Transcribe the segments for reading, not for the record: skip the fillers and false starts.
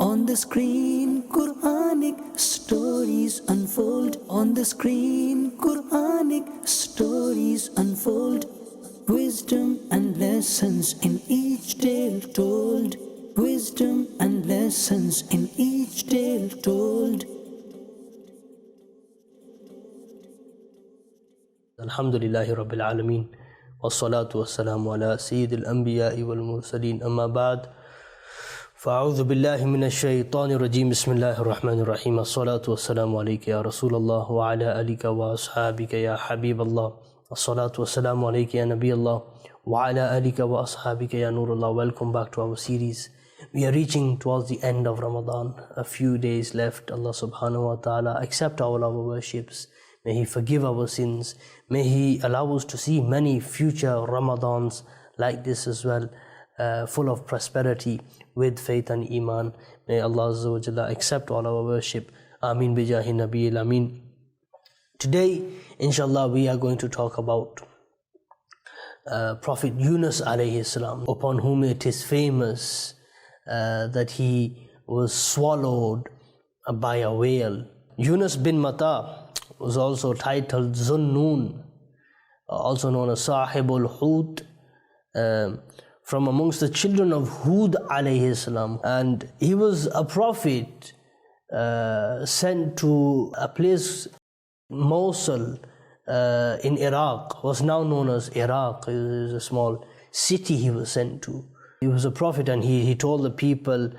On the screen, Quranic stories unfold. On the screen, Quranic stories unfold. Wisdom and lessons in each tale told. Wisdom and lessons in each tale told. Alhamdulillahi Rabbil Alameen. Wassalatu wassalamu ala Sayyidil Anbiya'i wal Mursaleen. Amma ba'd. فأعوذ بالله من الشيطان الرجيم بسم الله الرحمن الرحيم الصلاة والسلام عليك يا رسول الله وعلى آلك وأصحابك يا حبيب الله الصلاة والسلام عليك يا نبي الله وعلى آلك وأصحابك يا نور الله. Welcome back to our series. We are reaching towards the end of Ramadan. A few days left. Allah subhanahu wa ta'ala accept all our worships. May He forgive our sins. May He allow us to see many future Ramadans like this as well. Full of prosperity with faith and iman. May Allah Azza wa Jalla accept all our worship. Ameen bijahi Nabiyil Ameen. Today, inshallah, we are going to talk about Prophet Yunus alayhi salam, upon whom it is famous that he was swallowed by a whale. Yunus bin Matta was also titled Zunnun, also known as Sahibul Hut, from amongst the children of Hud alayhi salam, and he was a prophet sent to a place, Mosul, in Iraq, was now known as Iraq. It is a small city he was sent to. He was a prophet, and he told the people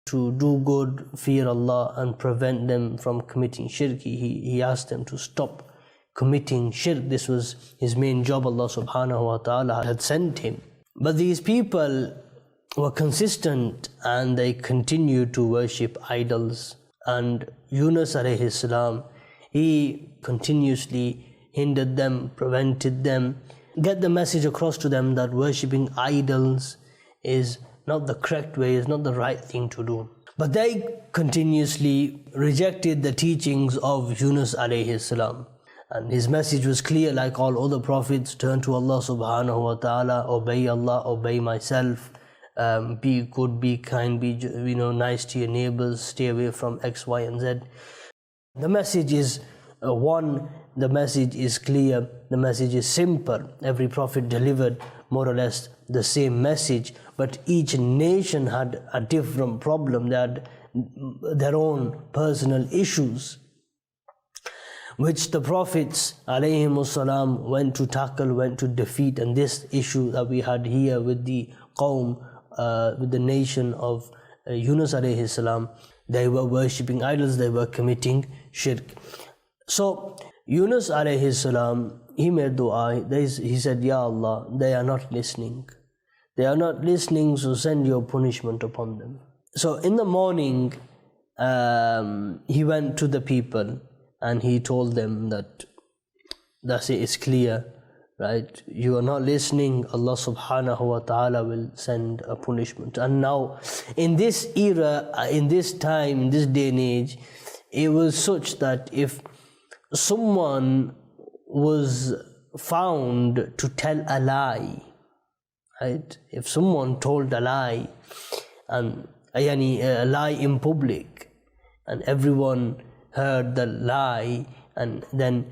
to do good, fear Allah, and prevent them from committing shirk. He asked them to stop committing shirk. This was his main job. Allah subhanahu wa ta'ala had sent him. But these people were consistent and they continued to worship idols. And Yunus alayhi salam, he continuously hindered them, prevented them, get the message across to them that worshipping idols is not the correct way, is not the right thing to do. But they continuously rejected the teachings of Yunus alayhi salam. And his message was clear, like all other prophets: turn to Allah subhanahu wa ta'ala, obey Allah, obey myself, be good, be kind, be nice to your neighbors, stay away from X, Y, and Z. The message is one, the message is clear, the message is simple. Every prophet delivered more or less the same message, but each nation had a different problem. They had their own personal issues, which the prophets alayhimussalam went to tackle, went to defeat. And this issue that we had here with the qawm, with the nation of Yunus alayhi salam, they were worshipping idols, they were committing shirk. So Yunus alayhi salam, he made dua. He said, Ya Allah, they are not listening. They are not listening, so send your punishment upon them. So in the morning, he went to the people and he told them that that's it, it's clear, right? You are not listening, Allah subhanahu wa ta'ala will send a punishment. And now, in this era, in this time, in this day and age, it was such that if someone was found to tell a lie, right? If someone told a lie, and a lie in public, and everyone heard the lie and then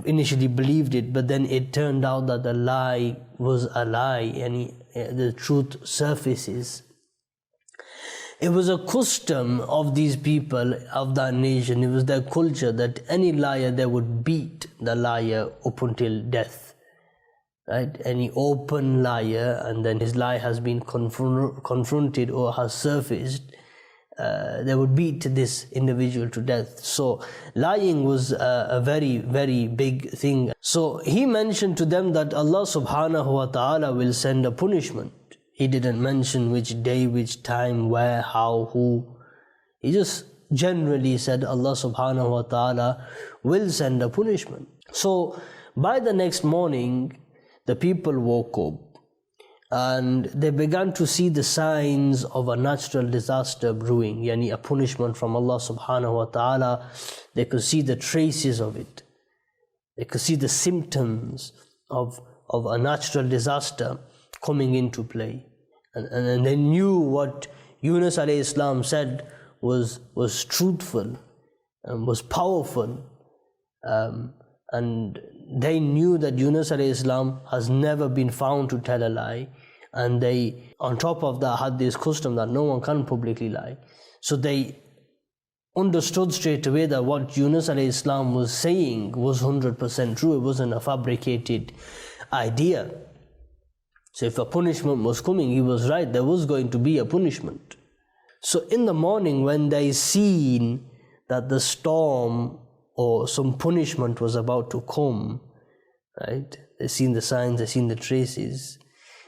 initially believed it, but then it turned out that the lie was a lie, and the truth surfaces. It was a custom of these people, of that nation, it was their culture that any liar, they would beat the liar up until death, right? Any open liar, and then his lie has been confronted or has surfaced, they would beat this individual to death. So lying was a very, very big thing. So he mentioned to them that Allah subhanahu wa ta'ala will send a punishment. He didn't mention which day, which time, where, how, who. He just generally said Allah subhanahu wa ta'ala will send a punishment. So by the next morning, the people woke up and they began to see the signs of a natural disaster brewing, yani a punishment from Allah subhanahu wa ta'ala. They could see the traces of it. They could see the symptoms of a natural disaster coming into play. And they knew what Yunus alayhi salam said was truthful and was powerful. And they knew that Yunus alayhi salam has never been found to tell a lie. And they, on top of that, had this custom that no one can publicly lie. So they understood straight away that what Yunus alayhi salam was saying was 100% true. It wasn't a fabricated idea. So if a punishment was coming, he was right. There was going to be a punishment. So in the morning, when they seen that the storm or some punishment was about to come, right? They seen the signs, they seen the traces.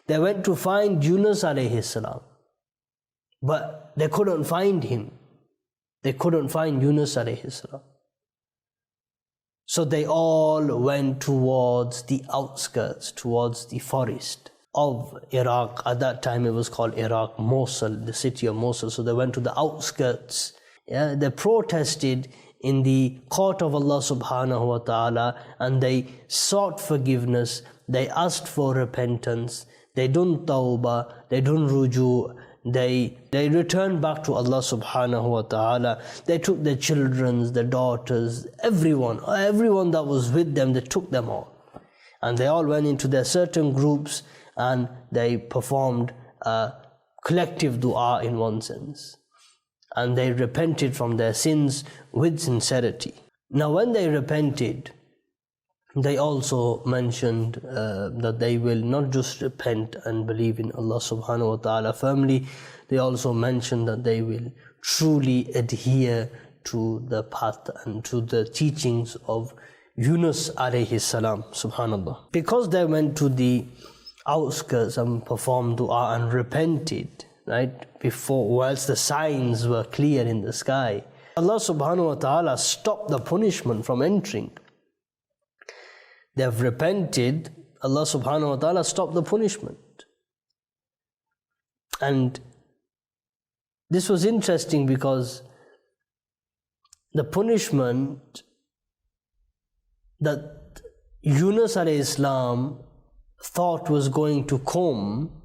They went to find Yunus alayhi salam, but they couldn't find him. They couldn't find Yunus alayhi salam. So they all went towards the outskirts, towards the forest of Iraq. At that time it was called Iraq, Mosul, the city of Mosul. So they went to the outskirts. Yeah, they protested in the court of Allah subhanahu wa ta'ala, and they sought forgiveness. They asked for repentance. They done tawbah, they done ruju, they returned back to Allah subhanahu wa ta'ala. They took their children, their daughters, everyone that was with them, they took them all. And they all went into their certain groups and they performed a collective dua in one sense. And they repented from their sins with sincerity. Now when they repented, they also mentioned that they will not just repent and believe in Allah subhanahu wa ta'ala firmly, they also mentioned that they will truly adhere to the path and to the teachings of Yunus alayhi salam, subhanallah. Because they went to the outskirts and performed dua and repented, right, before, whilst the signs were clear in the sky, Allah subhanahu wa ta'ala stopped the punishment from entering. They have repented, Allah subhanahu wa ta'ala stopped the punishment. And this was interesting because the punishment that Yunus alayhi salam thought was going to come,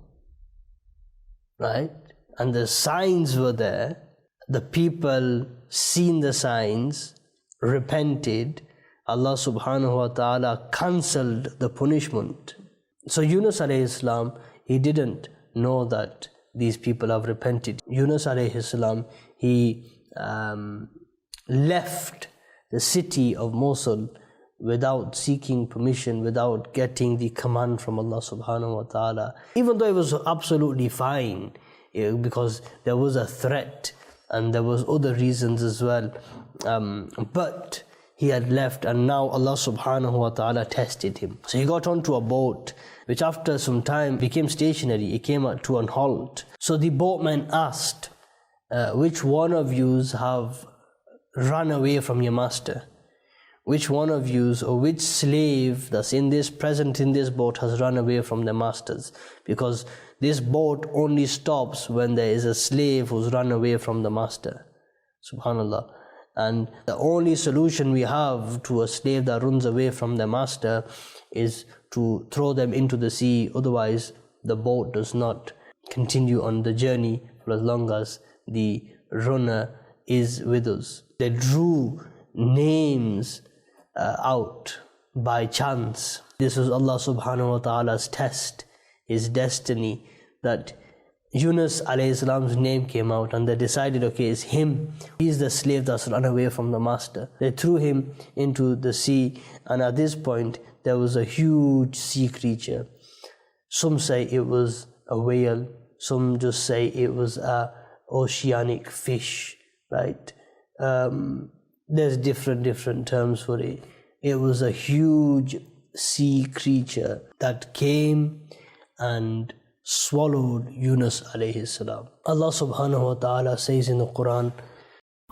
right, and the signs were there, the people seen the signs, repented, Allah subhanahu wa ta'ala cancelled the punishment. So Yunus alayhi salam, he didn't know that these people have repented. Yunus alayhi salam, he left the city of Mosul without seeking permission, without getting the command from Allah subhanahu wa ta'ala. Even though it was absolutely fine, because there was a threat and there was other reasons as well. But he had left, and now Allah subhanahu wa ta'ala tested him. So he got onto a boat, which after some time became stationary. It came to an halt. So the boatman asked, which one of yous have run away from your master? Which one of yous, or which slave that's present in this boat has run away from their masters? Because this boat only stops when there is a slave who's run away from the master. Subhanallah. And the only solution we have to a slave that runs away from their master is to throw them into the sea. Otherwise, the boat does not continue on the journey for as long as the runner is with us. They drew names out by chance. This was Allah subhanahu wa ta'ala's test, his destiny, that Yunus alayhi salam's name came out, and they decided, okay, it's him. He's the slave that's run away from the master. They threw him into the sea, and at this point there was a huge sea creature. Some say it was a whale, some just say it was a oceanic fish, right? There's different terms for it. It was a huge sea creature that came and swallowed Yunus alayhi salam. Allah subhanahu wa ta'ala says in the Quran,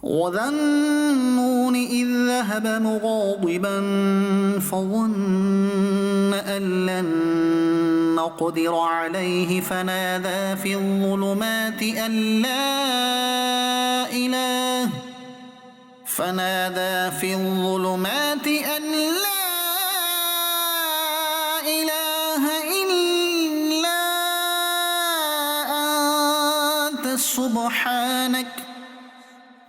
وَذَا النُّونِ إِذْ ذَهَبَ مُغَاضِبًا فَظَنَّ أَن لَّن نَّقْدِرَ عَلَيْهِ فَنَادَىٰ فِي الظُّلُمَاتِ أَن لَّا إِلَٰهَ إِلَّا أَنتَ سبحانك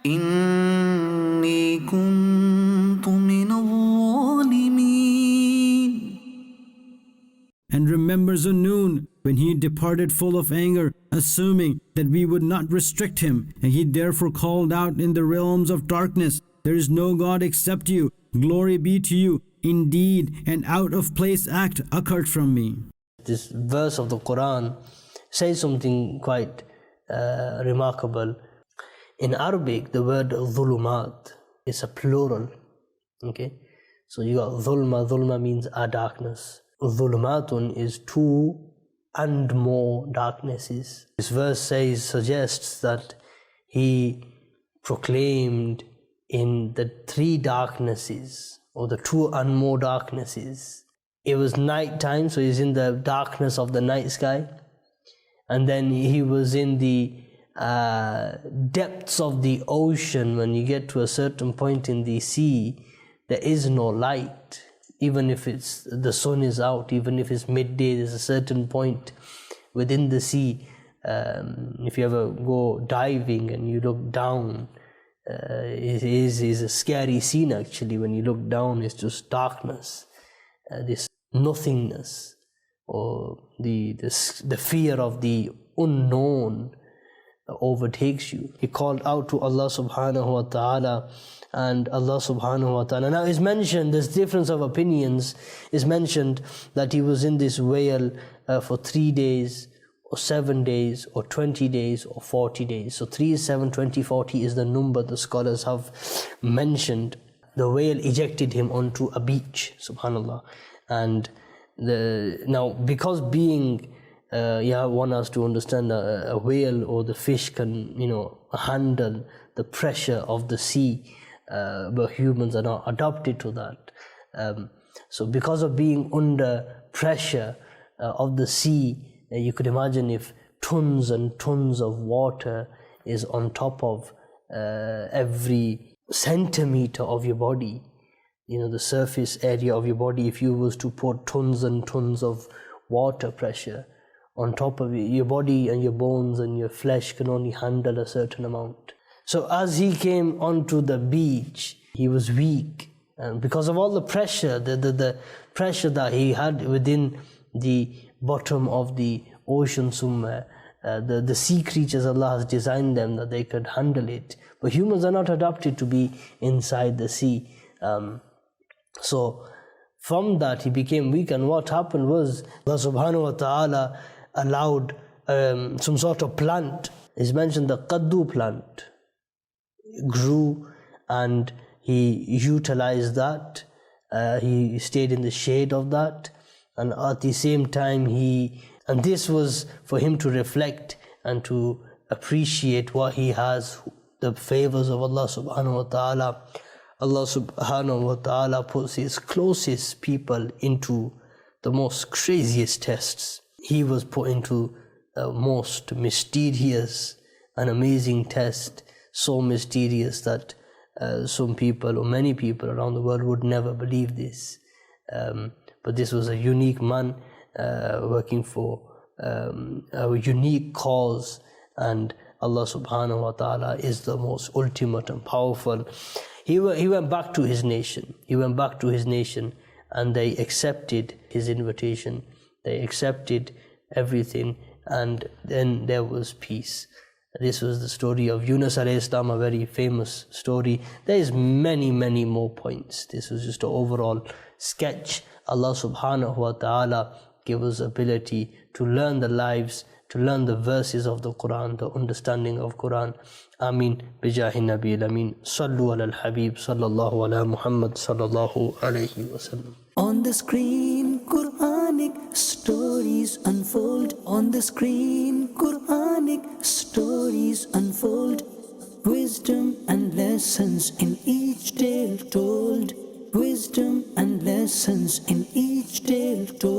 إني كنت من الظالمين. And remember Zunnun, when he departed full of anger, assuming that we would not restrict him, and he therefore called out in the realms of darkness, "There is no God except you. Glory be to you. Indeed, an out-of-place act occurred from me." This verse of the Quran says something quite remarkable. In Arabic, the word dhulumat is a plural. Okay, so you got dhulma. Dhulma means a darkness. Dhulumatun is two and more darknesses. This verse suggests that he proclaimed in the three darknesses, or the two and more darknesses. It was night time, so he's in the darkness of the night sky, and then he was in the depths of the ocean. When you get to a certain point in the sea, there is no light. Even if the sun is out, even if it's midday, there's a certain point within the sea. If you ever go diving and you look down, it is a scary scene actually. When you look down, it's just darkness, this nothingness, or the fear of the unknown overtakes you. He called out to Allah subhanahu wa ta'ala, and Allah subhanahu wa ta'ala, now is mentioned, there's difference of opinions, is mentioned that he was in this whale for 3 days or 7 days or 20 days or 40 days. So 3, 7, 20, 40 is the number the scholars have mentioned. The whale ejected him onto a beach, subhanallah. And now because being one has to understand a whale or the fish can handle the pressure of the sea, but humans are not adapted to that. So because of being under pressure of the sea, you could imagine if tons and tons of water is on top of every centimeter of your body, the surface area of your body, if you was to put tons and tons of water pressure on top of it, your body and your bones and your flesh can only handle a certain amount. So as he came onto the beach, he was weak, and because of all the pressure, the pressure that he had within the bottom of the ocean somewhere, the sea creatures, Allah has designed them that they could handle it, but humans are not adapted to be inside the sea. So from that he became weak, and what happened was Allah subhanahu wa ta'ala allowed some sort of plant. It's mentioned the qaddu plant grew, and he utilized that. He stayed in the shade of that, and at the same time and this was for him to reflect and to appreciate what he has, the favors of Allah subhanahu wa ta'ala. Allah subhanahu wa ta'ala puts his closest people into the most craziest tests. He was put into the most mysterious and amazing test, so mysterious that some people or many people around the world would never believe this. But this was a unique man working for a unique cause, and Allah subhanahu wa ta'ala is the most ultimate and powerful. He went back to his nation. And they accepted his invitation. They accepted everything, and then there was peace. This was the story of Yunus alayhi salam, a very famous story. There is many, many more points. This was just an overall sketch. Allah subhanahu wa ta'ala gave us ability to learn the lives, to learn the verses of the Quran, the understanding of Quran. Ameen. Bijahi Nabi al-Amin. Sallu ala al-Habib. Sallallahu ala Muhammad. Sallallahu alayhi wa sallam. On the screen, Quranic stories unfold. On the screen, Quranic stories unfold. Wisdom and lessons in each tale told. Wisdom and lessons in each tale told.